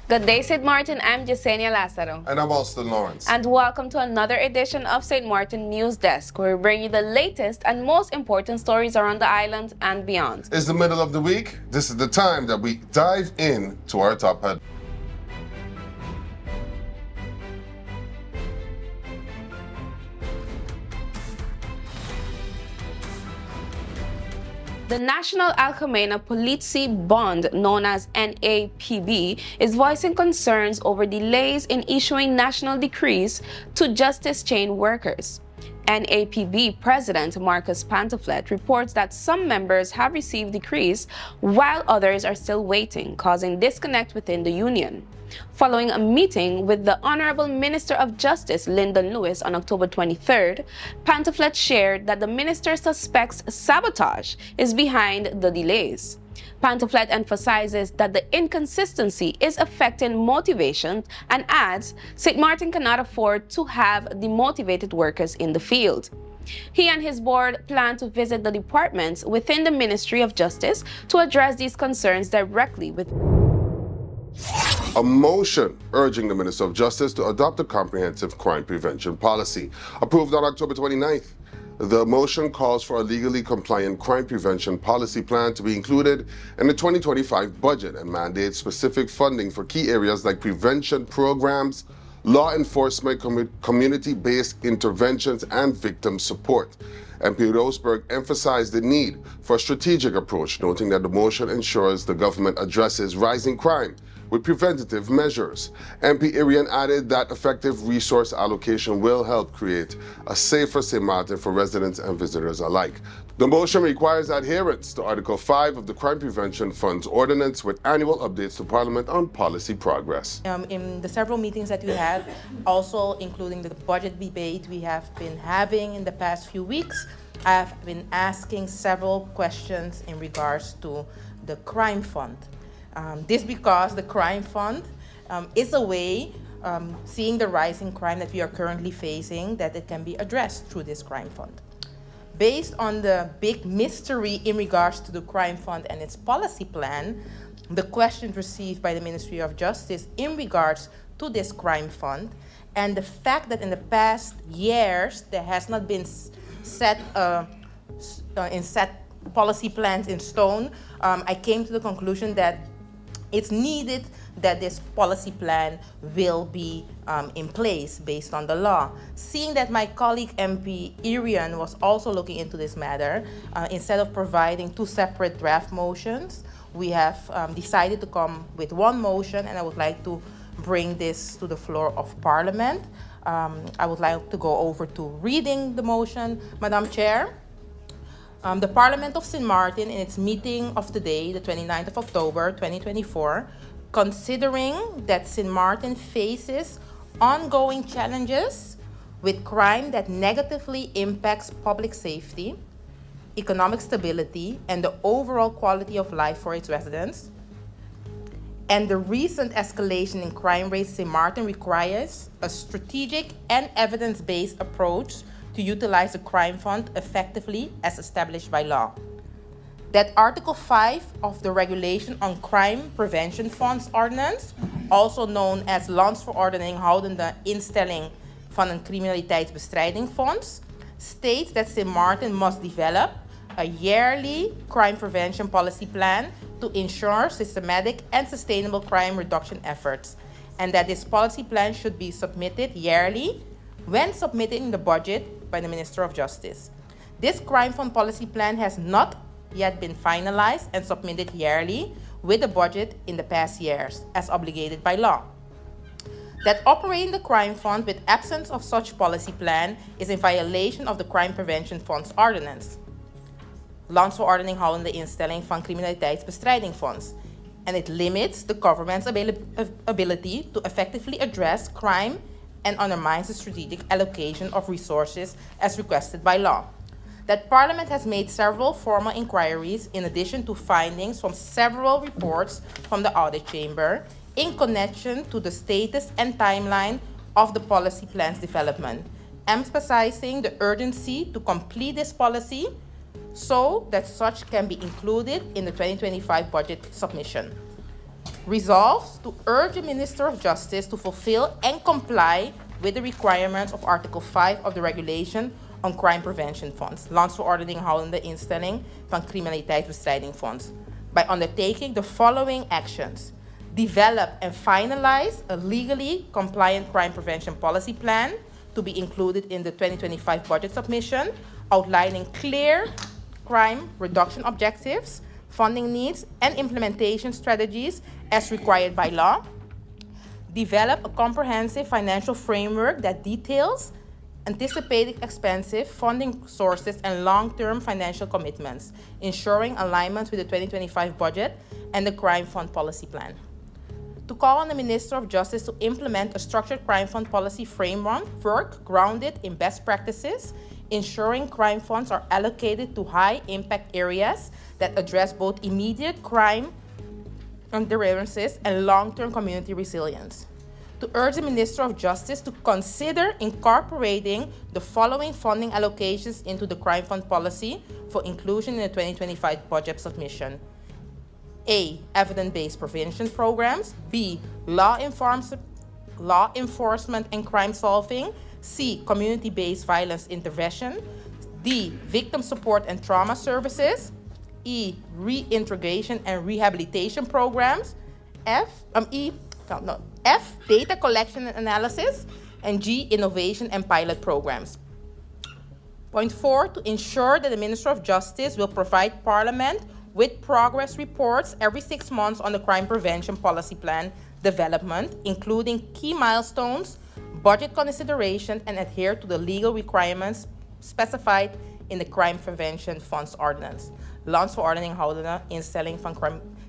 Good day, St. Martin. I'm Yesenia Lazaro. And I'm Austin Lawrence. And welcome to another edition of St. Martin News Desk, where we bring you the latest and most important stories around the island and beyond. It's the middle of the week. This is the time that we dive in to our top head. The National Alcamena Polizzi Bond, known as NAPB, is voicing concerns over delays in issuing national decrees to justice chain workers. NAPB President Marcus Pantoflet reports that some members have received decrees while others are still waiting, causing disconnect within the union. Following a meeting with the Honorable Minister of Justice Lyndon Lewis on October 23rd, Pantoflet shared that the minister suspects sabotage is behind the delays. Pantoflet emphasizes that the inconsistency is affecting motivation and adds St. Martin cannot afford to have demotivated workers in the field. He and his board plan to visit the departments within the Ministry of Justice to address these concerns directly with A motion urging the Minister of Justice to adopt a comprehensive crime prevention policy, approved on October 29th. The motion calls for a legally compliant crime prevention policy plan to be included in the 2025 budget and mandates specific funding for key areas like prevention programs, law enforcement, community-based interventions, and victim support. MP Roseberg emphasized the need for a strategic approach, noting that the motion ensures the government addresses rising crime with preventative measures. MP Irian added that effective resource allocation will help create a safer St. Martin for residents and visitors alike. The motion requires adherence to Article 5 of the Crime Prevention Funds Ordinance with annual updates to Parliament on policy progress. In the several meetings that we had, also including the budget debate we have been having in the past few weeks, I have been asking several questions in regards to the crime fund. This because the crime fund is a way, seeing the rising crime that we are currently facing, that it can be addressed through this crime fund. Based on the big mystery in regards to the crime fund and its policy plan, the questions received by the Ministry of Justice in regards to this crime fund, and the fact that in the past years there has not been set policy plans in stone, I came to the conclusion that it's needed that this policy plan will be in place based on the law. Seeing that my colleague MP Irian was also looking into this matter, instead of providing two separate draft motions, we have decided to come with one motion, and I would like to bring this to the floor of Parliament. I would like to go over to reading the motion, Madam Chair. The Parliament of St. Martin, in its meeting of today, the 29th of October, 2024, considering that St. Martin faces ongoing challenges with crime that negatively impacts public safety, economic stability, and the overall quality of life for its residents, and the recent escalation in crime rates, St. Martin requires a strategic and evidence-based approach to utilize the crime fund effectively as established by law. That Article 5 of the Regulation on Crime Prevention Funds Ordinance, also known as Landsverordening houdende instelling van een criminaliteitsbestrijdingfonds, states that St. Martin must develop a yearly crime prevention policy plan to ensure systematic and sustainable crime reduction efforts, and that this policy plan should be submitted yearly when submitting the budget by the Minister of Justice. This crime fund policy plan has not yet been finalized and submitted yearly with the budget in the past years, as obligated by law. That operating the crime fund with absence of such policy plan is in violation of the Crime Prevention Funds Ordinance, Landsverordening houdende instelling van criminaliteitsbestrijdingfonds, and it limits the government's ability to effectively address crime and undermines the strategic allocation of resources as requested by law. That Parliament has made several formal inquiries in addition to findings from several reports from the Audit Chamber in connection to the status and timeline of the policy plan's development, emphasizing the urgency to complete this policy so that such can be included in the 2025 budget submission. Resolves to urge the Minister of Justice to fulfill and comply with the requirements of Article 5 of the Regulation on Crime Prevention Funds, Landsverordening houdende instelling van Criminaliteitsbestrijdingfonds, by undertaking the following actions. Develop and finalize a legally compliant crime prevention policy plan to be included in the 2025 budget submission, outlining clear crime reduction objectives, funding needs, and implementation strategies as required by law. Develop a comprehensive financial framework that details anticipated expensive funding sources and long-term financial commitments, ensuring alignment with the 2025 budget and the Crime Fund Policy Plan. To call on the Minister of Justice to implement a structured crime fund policy framework grounded in best practices, ensuring crime funds are allocated to high-impact areas that address both immediate crime deterrences and long-term community resilience. To urge the Minister of Justice to consider incorporating the following funding allocations into the crime fund policy for inclusion in the 2025 budget submission. A. Evidence-based prevention programs. B. Law enforcement and crime solving. C. Community-based violence intervention. D. Victim support and trauma services. E. Reintegration and rehabilitation programs. F. Data collection and analysis. And G. Innovation and pilot programs. Point 4. To ensure that the Minister of Justice will provide Parliament with progress reports every 6 months on the crime prevention policy plan development, including key milestones, budget consideration, and adhere to the legal requirements specified in the Crime Prevention Funds Ordinance, Landsverordening houdende instelling van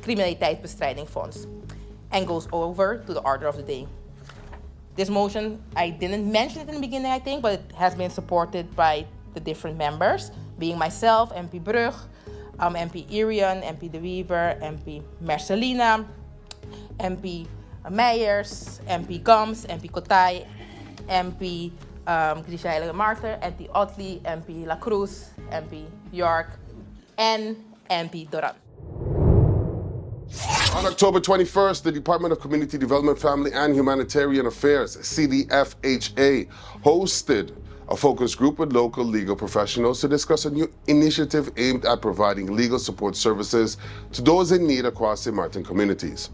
Criminaliteitsbestrijdingfonds, and goes over to the order of the day. This motion, I didn't mention it in the beginning, I think, but it has been supported by the different members, being myself, MP Brug, MP Irian, MP De Wever, MP Mercelina, MP Meijers, MP Gams, MP Kotay, MP Grishaile Marter, MP Otley, MP La Cruz, MP York, and MP Doran. On October 21st, the Department of Community Development, Family and Humanitarian Affairs, CDFHA, hosted a focus group with local legal professionals to discuss a new initiative aimed at providing legal support services to those in need across the Martin communities.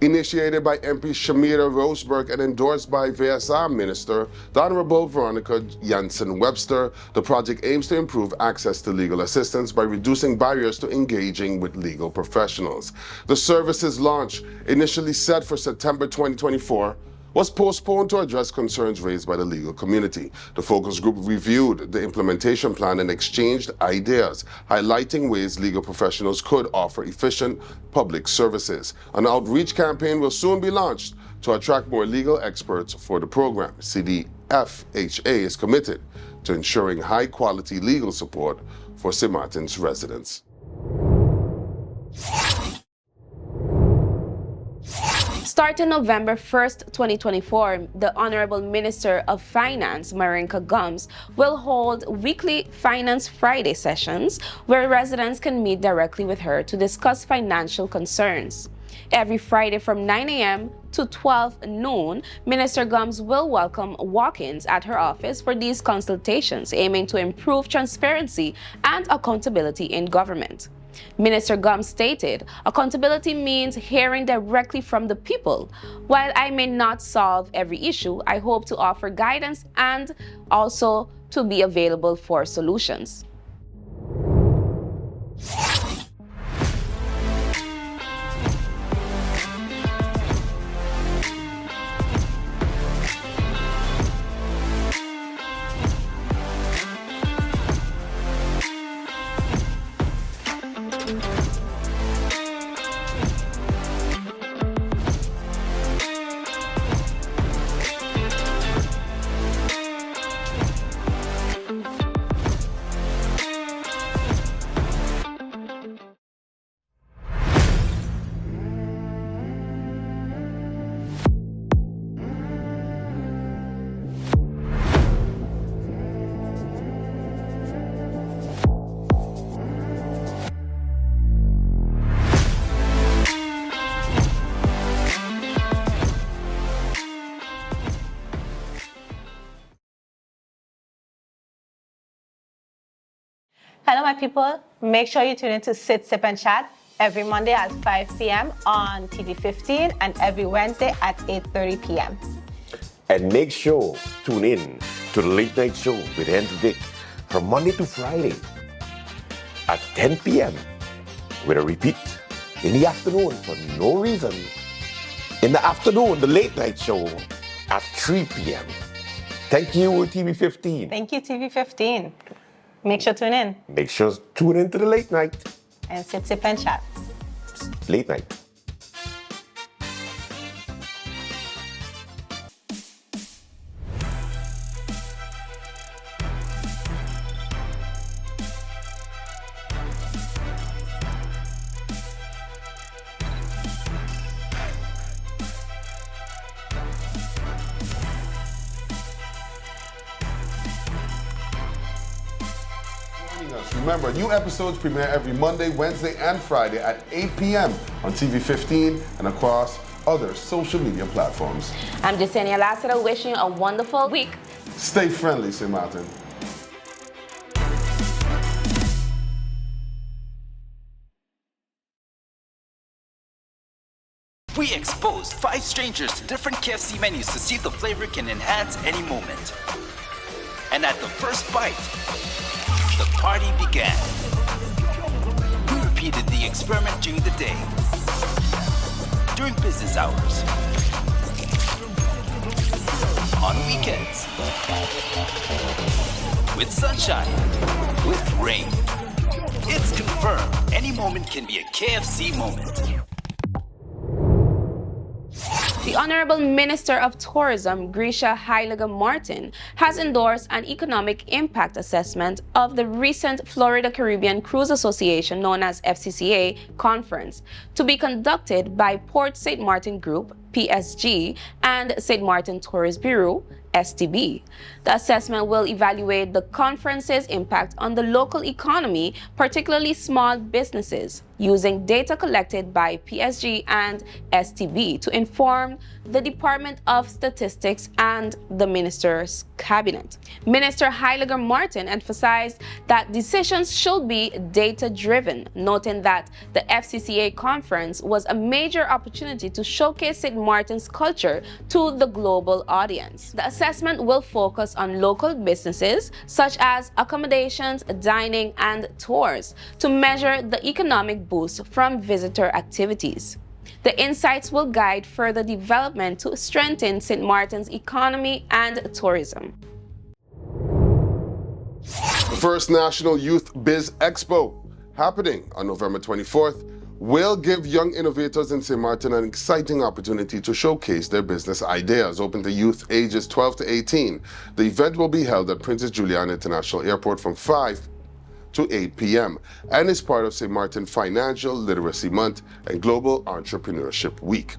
Initiated by MP Shamira Roseberg and endorsed by VSA Minister, the Honorable Veronica Jansen-Webster, the project aims to improve access to legal assistance by reducing barriers to engaging with legal professionals. The service's launch, initially set for September 2024, was postponed to address concerns raised by the legal community. The focus group reviewed the implementation plan and exchanged ideas, highlighting ways legal professionals could offer efficient public services. An outreach campaign will soon be launched to attract more legal experts for the program. CDFHA is committed to ensuring high-quality legal support for St. Martin's residents. Starting November 1st, 2024, the Honorable Minister of Finance, Marinka Gums, will hold weekly Finance Friday sessions where residents can meet directly with her to discuss financial concerns. Every Friday from 9 a.m. to 12 noon, Minister Gums will welcome walk-ins at her office for these consultations, aiming to improve transparency and accountability in government. Minister Gums stated, accountability means hearing directly from the people. While I may not solve every issue, I hope to offer guidance and also to be available for solutions. Hello, my people. Make sure you tune in to Sit, Sip, and Chat every Monday at 5 p.m. on TV15 and every Wednesday at 8:30 p.m. And make sure tune in to the Late Night Show with Andrew Dick from Monday to Friday at 10 p.m. with a repeat in the afternoon for no reason. In the afternoon, the Late Night Show at 3 p.m. Thank you, TV15. Thank you, TV15. Make sure to tune in Make sure to tune in to the Late Night. and Sit, Sip, and Chat. Late Night. Remember, new episodes premiere every Monday, Wednesday, and Friday at 8 p.m. on TV15 and across other social media platforms. I'm Jasenia Lassiter wishing you a wonderful week. Stay friendly, St. Martin. We exposed 5 strangers to different KFC menus to see if the flavor can enhance any moment. And at the first bite, the party began. We repeated the experiment during the day, during business hours, on weekends, with sunshine, with rain. It's confirmed any moment can be a KFC moment. The Honorable Minister of Tourism, Grisha Heilige-Martin, has endorsed an economic impact assessment of the recent Florida Caribbean Cruise Association, known as FCCA, conference, to be conducted by Port St. Martin Group, PSG, and St. Martin Tourist Bureau, STB. The assessment will evaluate the conference's impact on the local economy, particularly small businesses, using data collected by PSG and STB to inform the Department of Statistics and the Minister's Cabinet. Minister Heilige-Martin emphasized that decisions should be data-driven, noting that the FCCA conference was a major opportunity to showcase St. Martin's culture to the global audience. The assessment will focus on local businesses such as accommodations, dining, and tours to measure the economic boost from visitor activities. The insights will guide further development to strengthen St. Martin's economy and tourism. The first National Youth Biz Expo, happening on November 24th, will give young innovators in St. Martin an exciting opportunity to showcase their business ideas. Open to youth ages 12 to 18. The event will be held at Princess Juliana International Airport from 5 to 8 p.m. and is part of St. Martin Financial Literacy Month and Global Entrepreneurship Week.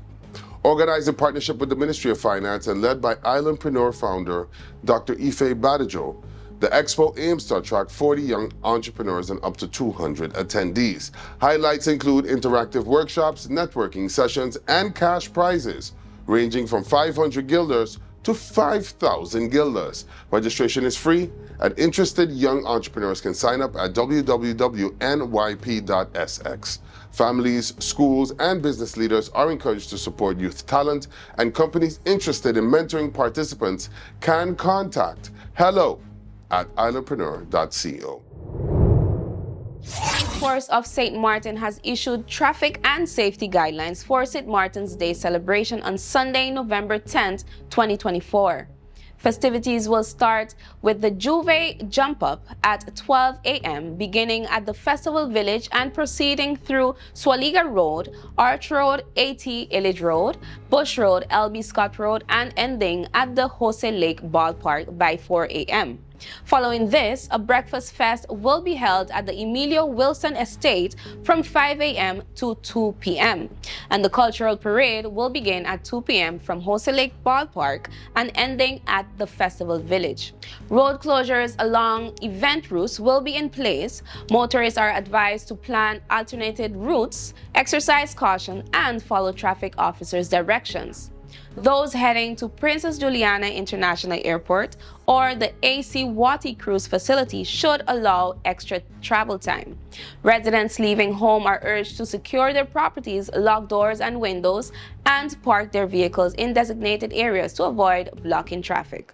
Organized in partnership with the Ministry of Finance and led by Islandpreneur founder Dr. Ife Badajo, the expo aims to attract 40 young entrepreneurs and up to 200 attendees. Highlights include interactive workshops, networking sessions, and cash prizes ranging from 500 guilders to 5,000 guilders. Registration is free, and interested young entrepreneurs can sign up at www.nyp.sx. Families, schools, and business leaders are encouraged to support youth talent, and companies interested in mentoring participants can contact hello@islandpreneur.co. Force of St. Martin has issued traffic and safety guidelines for St. Martin's Day celebration on Sunday, November 10th, 2024. Festivities will start with the Juve Jump Up at 12 a.m., beginning at the Festival Village and proceeding through Swaliga Road, Arch Road, AT Illage Road, Bush Road, LB Scott Road, and ending at the Jose Lake Ballpark by 4 a.m. Following this, a breakfast fest will be held at the Emilio Wilson Estate from 5 a.m. to 2 p.m. And the cultural parade will begin at 2 p.m. from Jose Lake Ballpark and ending at the Festival Village. Road closures along event routes will be in place. Motorists are advised to plan alternated routes, exercise caution, and follow traffic officers' directions. Those heading to Princess Juliana International Airport or the AC Wati Cruise facility should allow extra travel time. Residents leaving home are urged to secure their properties, lock doors and windows, and park their vehicles in designated areas to avoid blocking traffic.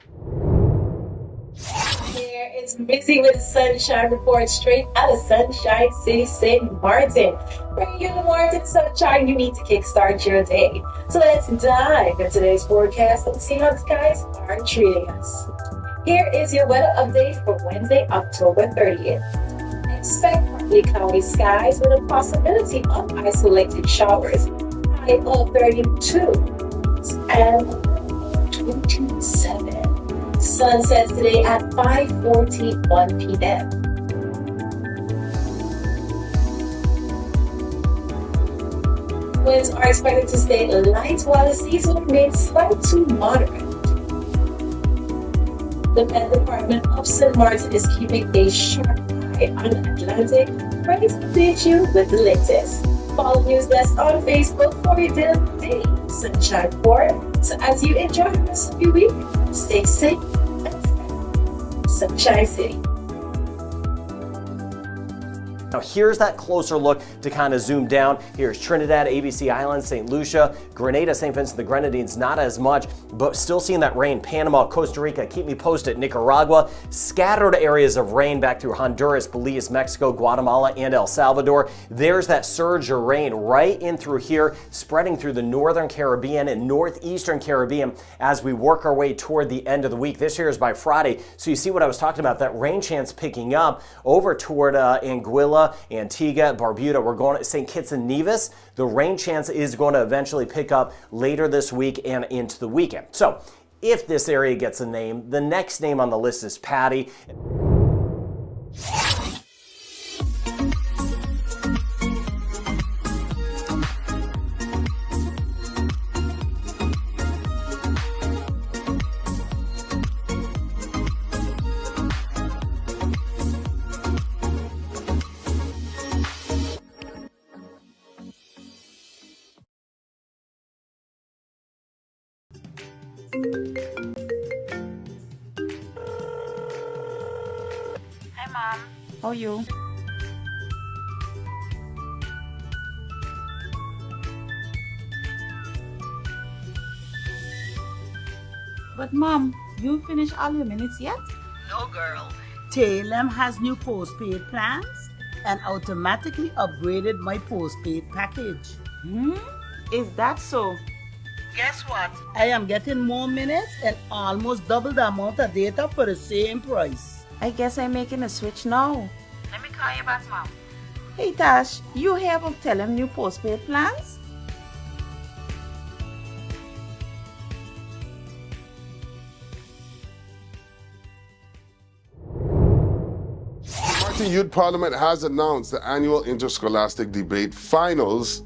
Here it's Missy with Sunshine Report straight out of Sunshine City, St. Martin. Bringing you the Martin sunshine you need to kickstart your day. So let's dive into today's forecast and see how the skies are treating us. Here is your weather update for Wednesday, October 30th. Expect partly cloudy skies with a possibility of isolated showers. High of 32 and 27. Sun sets today at 5:41 p.m. Winds are expected to stay light while the seas will remain slight to moderate. The Met Department of St. Martin is keeping a sharp eye on the Atlantic, ready to update you with the latest. Follow NewsDesk on Facebook for your daily Sunshine Report. So as you enjoy the rest of your week, stay safe and Sunshine City. Now here's that closer look to kind of zoom down. Here's Trinidad, ABC Islands, St. Lucia, Grenada, St. Vincent, the Grenadines, not as much, but still seeing that rain. Panama, Costa Rica, keep me posted. Nicaragua, scattered areas of rain back through Honduras, Belize, Mexico, Guatemala, and El Salvador. There's that surge of rain right in through here, spreading through the northern Caribbean and northeastern Caribbean as we work our way toward the end of the week. This here is by Friday, so you see what I was talking about, that rain chance picking up over toward Anguilla, Antigua, Barbuda. We're going to St. Kitts and Nevis. The rain chance is going to eventually pick up later this week and into the weekend. So if this area gets a name, the next name on the list is Patty. Hi, Mom. How are you? But Mom, you finished all your minutes yet? No, girl. Talem has new postpaid plans and automatically upgraded my postpaid package. Is that so? Guess what? I am getting more minutes and almost double the amount of data for the same price. I guess I'm making a switch now. Let me call you back, Mom. Hey Tash, you hear about Telem new postpaid plans? Martin Youth Parliament has announced the annual interscholastic debate finals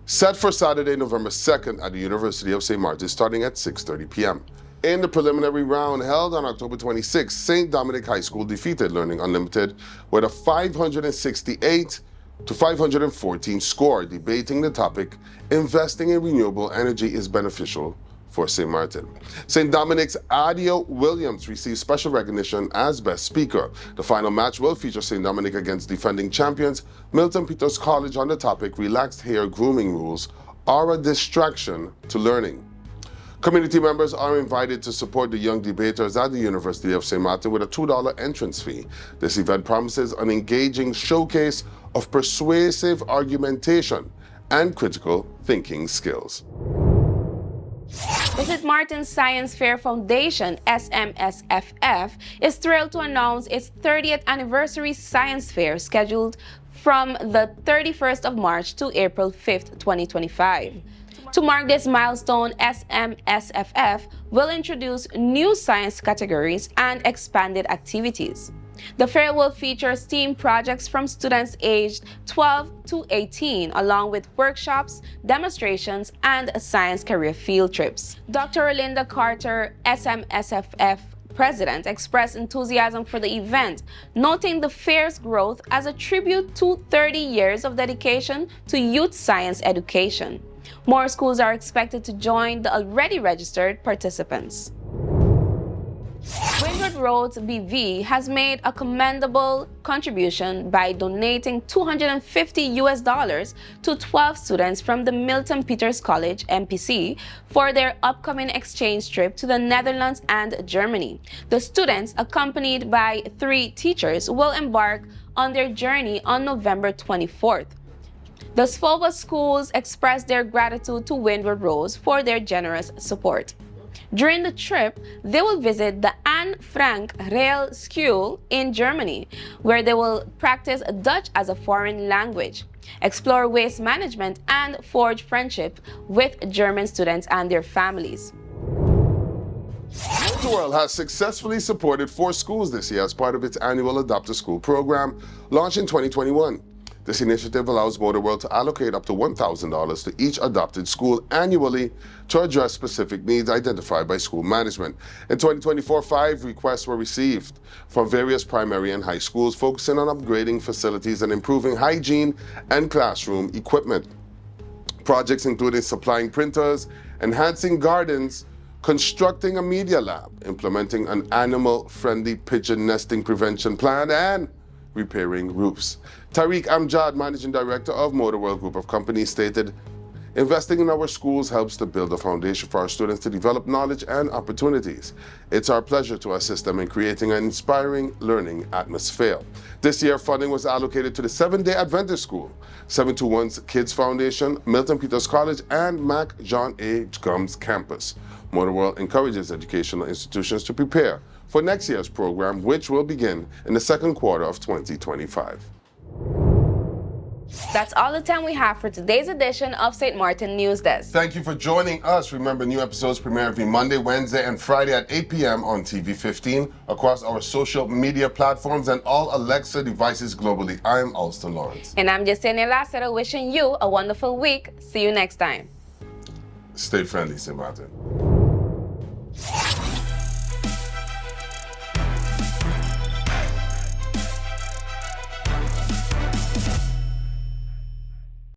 set for Saturday, November 2nd at the University of St. Martin, starting at 6:30 p.m. In the preliminary round held on October 26, St. Dominic High School defeated Learning Unlimited with a 568 to 514 score, debating the topic, investing in renewable energy is beneficial for St. Martin. St. Dominic's Adio Williams received special recognition as Best Speaker. The final match will feature St. Dominic against defending champions Milton Peters College on the topic, relaxed hair grooming rules are a distraction to learning. Community members are invited to support the young debaters at the University of St. Martin with a $2 entrance fee. This event promises an engaging showcase of persuasive argumentation and critical thinking skills. Visit Martin's Science Fair Foundation, SMSFF, is thrilled to announce its 30th anniversary science fair scheduled from the 31st of March to April 5th, 2025. To mark this milestone, SMSFF will introduce new science categories and expanded activities. The fair will feature STEAM projects from students aged 12 to 18, along with workshops, demonstrations, and science career field trips. Dr. Erlinda Carter, SMSFF President, expressed enthusiasm for the event, noting the fair's growth as a tribute to 30 years of dedication to youth science education. More schools are expected to join the already registered participants. Windward Roads BV has made a commendable contribution by donating $250 to 12 students from the Milton Peters College MPC for their upcoming exchange trip to the Netherlands and Germany. The students, accompanied by 3 teachers, will embark on their journey on November 24th. The SFOBA schools expressed their gratitude to Windward Roads for their generous support. During the trip, they will visit the Anne Frank Rail School in Germany, where they will practice Dutch as a foreign language, explore waste management, and forge friendship with German students and their families. World has successfully supported 4 schools this year as part of its annual Adopt a School program, launched in 2021. This initiative allows MotorWorld to allocate up to $1,000 to each adopted school annually to address specific needs identified by school management. In 2024, 5 requests were received from various primary and high schools focusing on upgrading facilities and improving hygiene and classroom equipment. Projects included supplying printers, enhancing gardens, constructing a media lab, implementing an animal-friendly pigeon nesting prevention plan, and repairing roofs. Tariq Amjad, Managing Director of MotorWorld Group of Companies, stated, "Investing in our schools helps to build a foundation for our students to develop knowledge and opportunities. It's our pleasure to assist them in creating an inspiring learning atmosphere." This year, funding was allocated to the Seventh-day Adventist School, 721's Kids Foundation, Milton Peters College, and Mac John A. Gumbs Campus. MotorWorld encourages educational institutions to prepare for next year's program, which will begin in the second quarter of 2025. That's all the time we have for today's edition of St. Martin News Desk. Thank you for joining us. Remember, new episodes premiere every Monday, Wednesday, and Friday at 8 p.m. on TV15 across our social media platforms and all Alexa devices globally. I'm Alston Lawrence. And I'm Yesenia Lázaro, wishing you a wonderful week. See you next time. Stay friendly, St. Martin.